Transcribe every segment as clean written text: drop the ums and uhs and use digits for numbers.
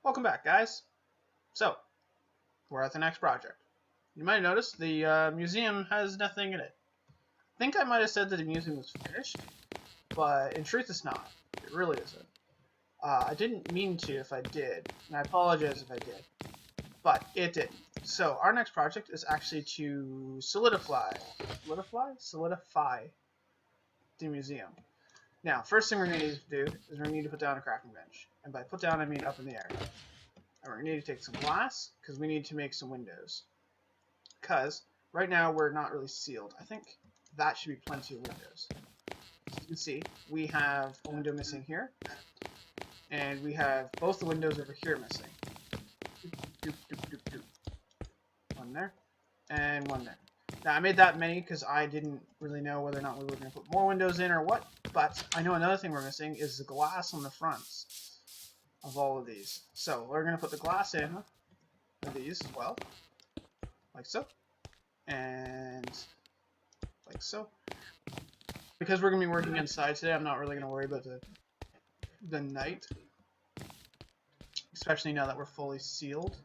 Welcome back, guys. So, we're at the next project. You might notice the museum has nothing in it. I think I might have said that the museum was finished, but in truth it's not. It really isn't. I didn't mean to if I did, and I apologize if I did, but it didn't. So, our next project is actually to solidify the museum. Now, first thing we're going to need to do is we're going to need to put down a crafting bench. And by put down, I mean up in the air. And we're going to need to take some glass, because we need to make some windows. Because right now we're not really sealed. I think that should be plenty of windows. As you can see, we have a window missing here. And we have both the windows over here missing. One there, and one there. Now, I made that many because I didn't really know whether or not we were going to put more windows in or what, but I know another thing we're missing is the glass on the fronts of all of these. So we're going to put the glass in of these as well, like so, and like so. Because we're going to be working inside today, I'm not really going to worry about the night, especially now that we're fully sealed.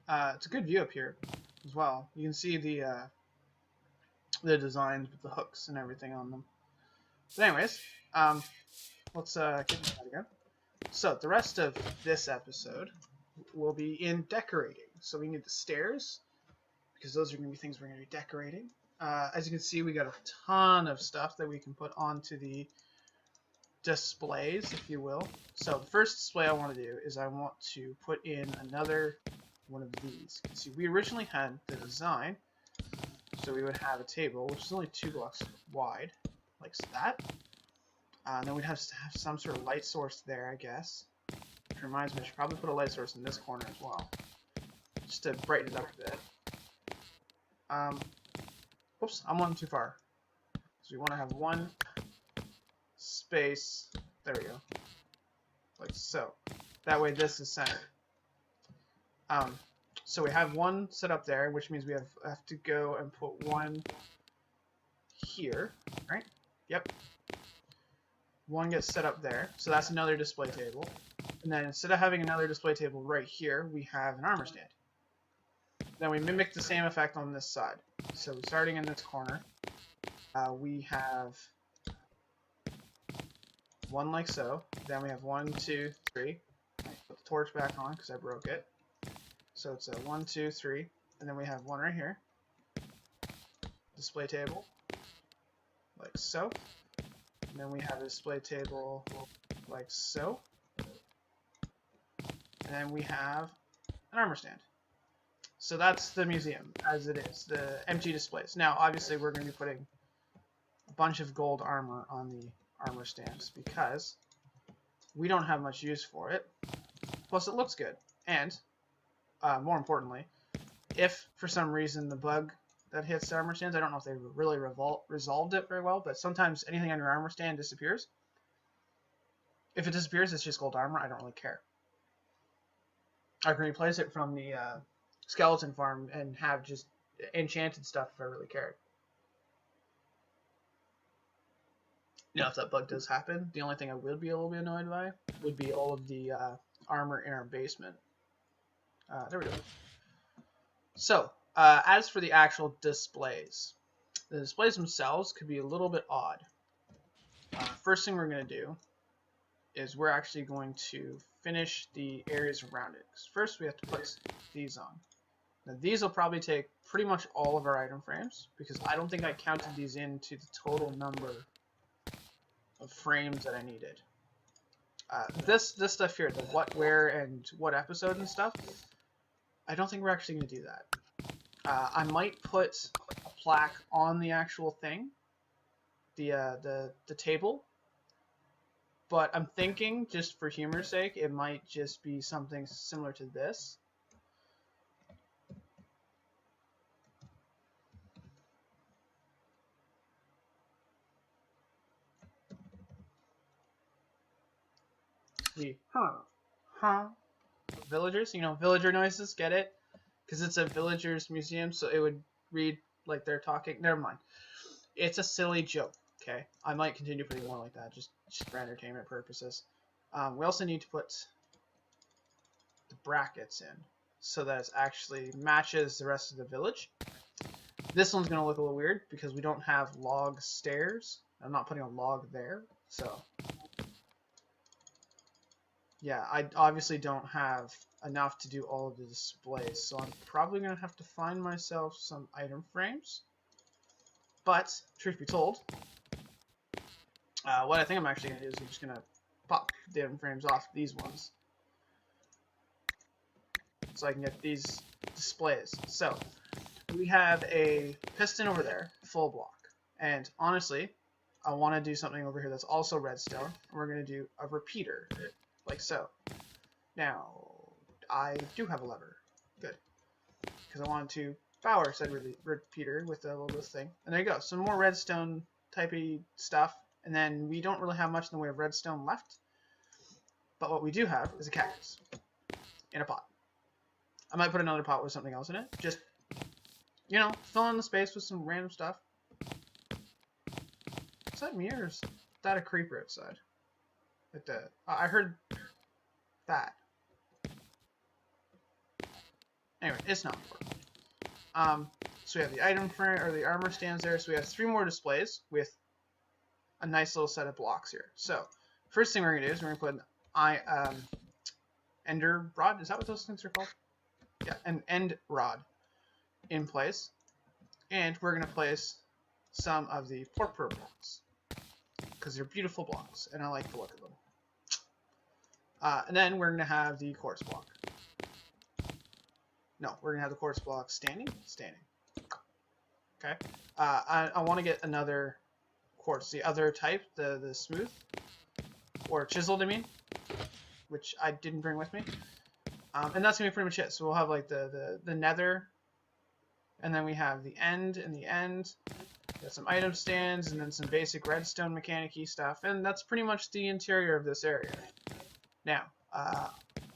It's a good view up here as well. You can see the designs with the hooks and everything on them. But anyways, let's get into that again. So the rest of this episode will be in decorating. So we need the stairs, because those are going to be things we're going to be decorating. As you can see, we got a ton of stuff that we can put onto the displays, if you will. So the first display I want to do is I want to put in another one of these. You can see we originally had the design, so we would have a table which is only 2 blocks wide, like that. And then we'd have to have some sort of light source there, I guess. Which reminds me, I should probably put a light source in this corner as well, just to brighten it up a bit. Whoops, I'm one too far. So we want to have one space. There we go, like so. That way, this is centered. So we have one set up there, which means we have to go and put one here, right? Yep. One gets set up there, so that's another display table. And then instead of having another display table right here, we have an armor stand. Then we mimic the same effect on this side. So starting in this corner, we have one like so. Then we have 1, 2, 3. Put the torch back on because I broke it. So it's a 1, 2, 3, and then we have one right here. Display table, like so. And then we have a display table like so. And then we have an armor stand. So that's the museum as it is, the empty displays. Now, obviously, we're going to be putting a bunch of gold armor on the armor stands because we don't have much use for it. Plus, it looks good. And more importantly, if for some reason the bug that hits the armor stands, I don't know if they really resolved it very well, but sometimes anything on your armor stand disappears. If it disappears, it's just gold armor. I don't really care. I can replace it from the skeleton farm and have just enchanted stuff if I really cared. Now, if that bug does happen, the only thing I would be a little bit annoyed by would be all of the armor in our basement. There we go. So, as for the actual displays, the displays themselves could be a little bit odd. First thing we're going to do is we're actually going to finish the areas around it. First, we have to put these on. Now, these will probably take pretty much all of our item frames, because I don't think I counted these into the total number of frames that I needed. This stuff here, the what, where, and what episode and stuff, I don't think we're actually going to do that. I might put a plaque on the actual thing, the table, but I'm thinking, just for humor's sake, it might just be something similar to this. The villagers, you know, villager noises, get it? Because it's a villagers museum, so it would read like they're talking. Never mind. It's a silly joke, okay? I might continue putting more like that, just for entertainment purposes. We also need to put the brackets in so that it actually matches the rest of the village. This one's going to look a little weird because we don't have log stairs. I'm not putting a log there, so yeah, I obviously don't have enough to do all of the displays, so I'm probably going to have to find myself some item frames. But, truth be told, what I think I'm actually going to do is I'm just going to pop the item frames off these ones so I can get these displays. So, we have a piston over there, full block, and honestly, I want to do something over here that's also redstone, and we're going to do a repeater, like so. Now, I do have a lever. Good. Because I wanted to power said repeater with a little bit of thing. And there you go. Some more redstone typey stuff. And then we don't really have much in the way of redstone left. But what we do have is a cactus. In a pot. I might put another pot with something else in it. Just, you know, fill in the space with some random stuff. Is that me or is that a creeper outside? Like the, I heard that. Anyway, it's not important. So we have the item frame or the armor stands there. So we have 3 more displays with a nice little set of blocks here. So first thing we're gonna do is we're gonna put an ender rod. Is that what those things are called? Yeah, an end rod in place, and we're gonna place some of the porphyry blocks because they're beautiful blocks, and I like the look of them. And then we're gonna have the quartz block. No, we're gonna have the quartz block standing. Okay. I want to get another quartz, the other type, the smooth or chiseled, I mean, which I didn't bring with me. And that's gonna be pretty much it. So we'll have like the nether, and then we have the end and the end. Got some item stands, and then some basic redstone mechanic-y stuff, and that's pretty much the interior of this area. Now, I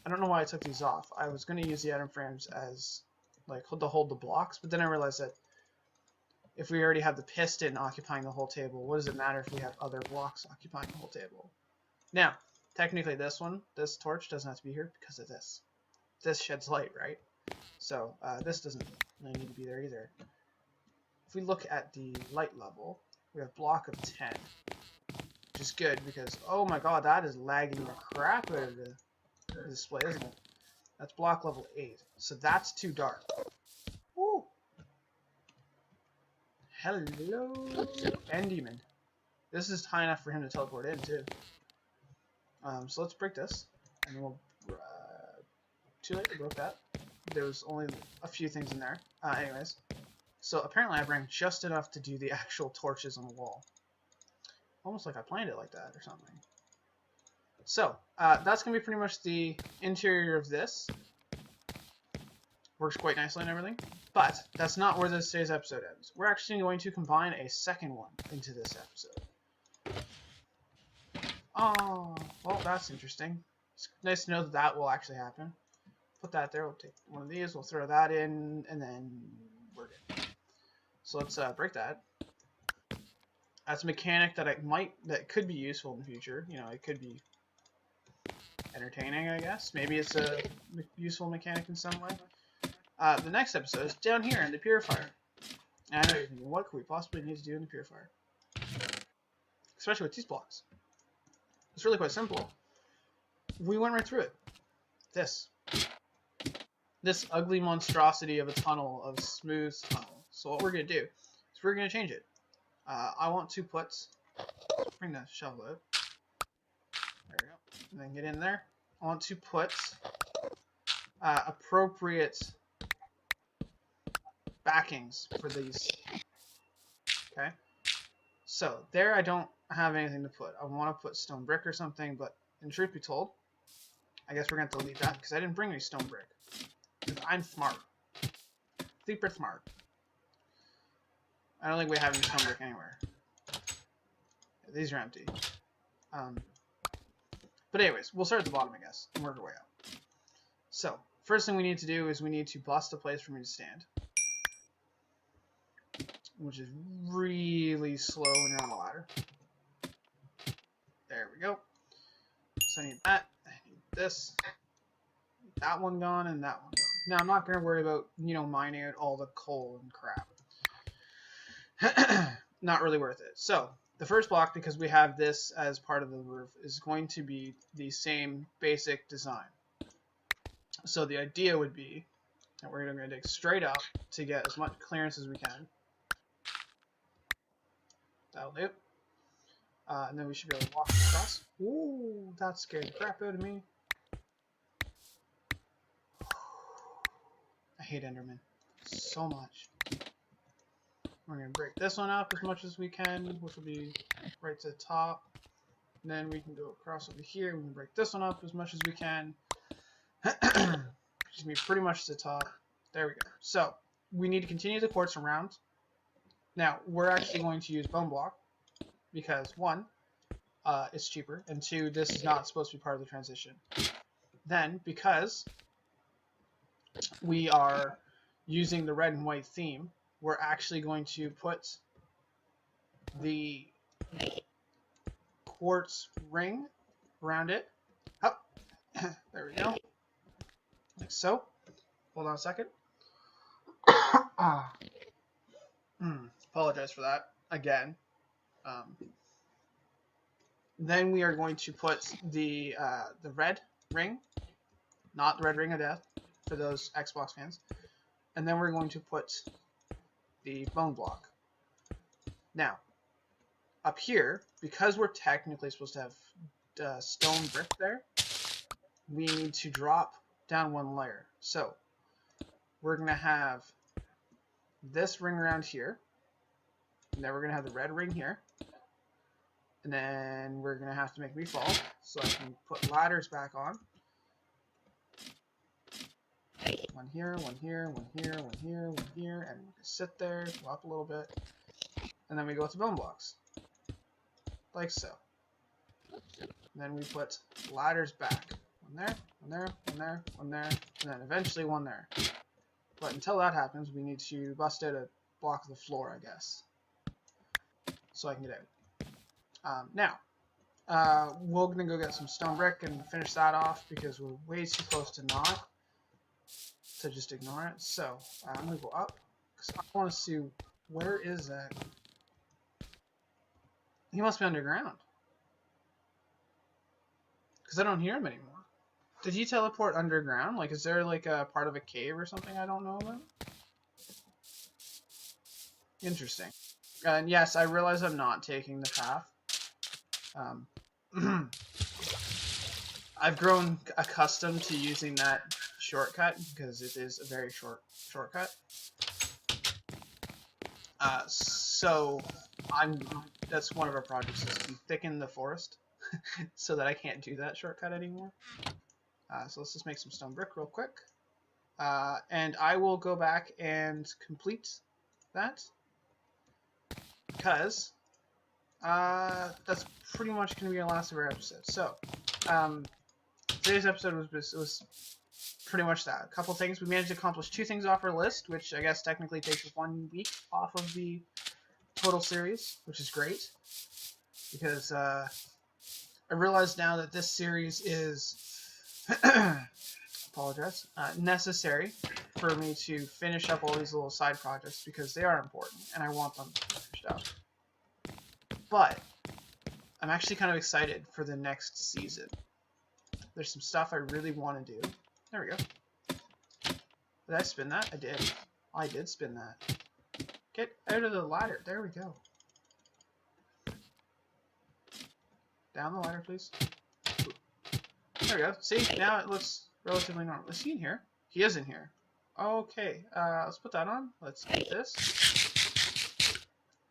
don't know why I took these off. I was going to use the item frames as like to hold the blocks, but then I realized that if we already have the piston occupying the whole table, what does it matter if we have other blocks occupying the whole table? Now, technically this torch doesn't have to be here because of this. This sheds light, right? So this doesn't really need to be there either. If we look at the light level, we have block of 10, which is good because, oh my god, that is lagging the crap out of the display, isn't it? That's block level 8, so that's too dark. Woo! Hello, Enderman. This is high enough for him to teleport in too. So let's break this, and then we'll. Too late, we broke that. There was only a few things in there. Anyways, so apparently I bring just enough to do the actual torches on the wall. Almost like I planned it like that or something. So, that's going to be pretty much the interior of this. Works quite nicely and everything. But, that's not where today's episode ends. We're actually going to combine a second one into this episode. Oh, well, that's interesting. It's nice to know that that will actually happen. Put that there, we'll take one of these, we'll throw that in, and then we're good. So let's break that. That's a mechanic that could be useful in the future. You know, it could be entertaining, I guess. Maybe it's a useful mechanic in some way. The next episode is down here in the purifier. And I'm thinking, what could we possibly need to do in the purifier? Especially with these blocks. It's really quite simple. We went right through it. This ugly monstrosity of a tunnel, of smooth tunnel. So what we're going to do is we're going to change it. I want to put, bring the shovel out. There we go. And then get in there. I want to put appropriate backings for these. Okay. So there I don't have anything to put. I want to put stone brick or something, but in truth be told, I guess we're going to have to leave that because I didn't bring any stone brick. Because I'm smart. Super smart. I don't think we have any stone brick anywhere. Yeah, these are empty. But anyways, we'll start at the bottom, I guess, and work our way up. So, first thing we need to do is we need to bust a place for me to stand. Which is really slow when you're on a ladder. There we go. So I need that. I need this. that one gone and that one gone. Now, I'm not going to worry about, you know, mining out all the coal and crap. Not really worth it. So, the first block, because we have this as part of the roof, is going to be the same basic design. So the idea would be that we're going to dig straight up to get as much clearance as we can. That'll do. And then we should be able to walk across. Ooh, that scared the crap out of me. I hate Enderman so much. We're going to break this one up as much as we can, which will be right to the top. And then we can go across over here. We can break this one up as much as we can. Which is going to be pretty much to the top. There we go. So, we need to continue the quartz around. Now, we're actually going to use bone block. Because, one, it's cheaper. And two, this is not supposed to be part of the transition. Then, because we are using the red and white theme, we're actually going to put the quartz ring around it. Oh, there we go. Like so. Hold on a second. Apologize for that again. Then we are going to put the red ring, not the red ring of death, for those Xbox fans. And then we're going to put the bone block. Now, up here, because we're technically supposed to have stone brick there, we need to drop down one layer. So, we're going to have this ring around here, and then we're going to have the red ring here, and then we're going to have to make me fall, so I can put ladders back on. One here, one here, one here, one here, one here, and sit there, go up a little bit, and then we go with the bone blocks, like so. And then we put ladders back. One there, one there, one there, one there, and then eventually one there. But until that happens, we need to bust out a block of the floor, I guess, so I can get out. Now, we're going to go get some stone brick and finish that off because we're way too close to not. To just ignore it. So, I'm going to go up because I want to see where is that. He must be underground. Because I don't hear him anymore. Did he teleport underground? Like, is there like a part of a cave or something I don't know about? Interesting. And yes, I realize I'm not taking the path. I've grown accustomed to using that shortcut because it is a very short shortcut. So that's one of our projects is to thicken the forest so that I can't do that shortcut anymore. So let's just make some stone brick real quick. And I will go back and complete that because that's pretty much going to be our last of our episode. So today's episode was pretty much that. A couple things. We managed to accomplish 2 things off our list, which I guess technically takes 1 week off of the total series, which is great. Because I realize now that this series is apologize, necessary for me to finish up all these little side projects because they are important and I want them finished up. But I'm actually kind of excited for the next season. There's some stuff I really want to do. There we go. Did I spin that? I did. I did spin that. Get out of the ladder. There we go. Down the ladder, please. There we go. See? Now it looks relatively normal. Is he in here? He is in here. Okay. Let's put that on. Let's get this.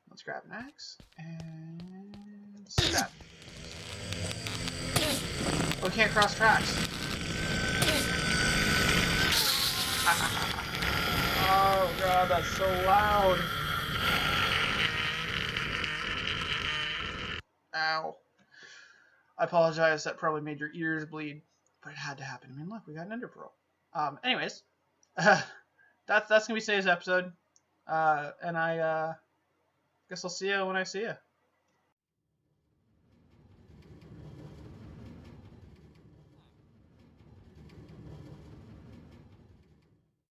Let's grab an axe. And stab. Oh, we can't cross tracks. Oh god, that's so loud. Ow. I apologize, that probably made your ears bleed, but it had to happen. I mean, look, we got an ender pearl. Anyways, that's gonna be today's episode, and I guess I'll see you when I see you.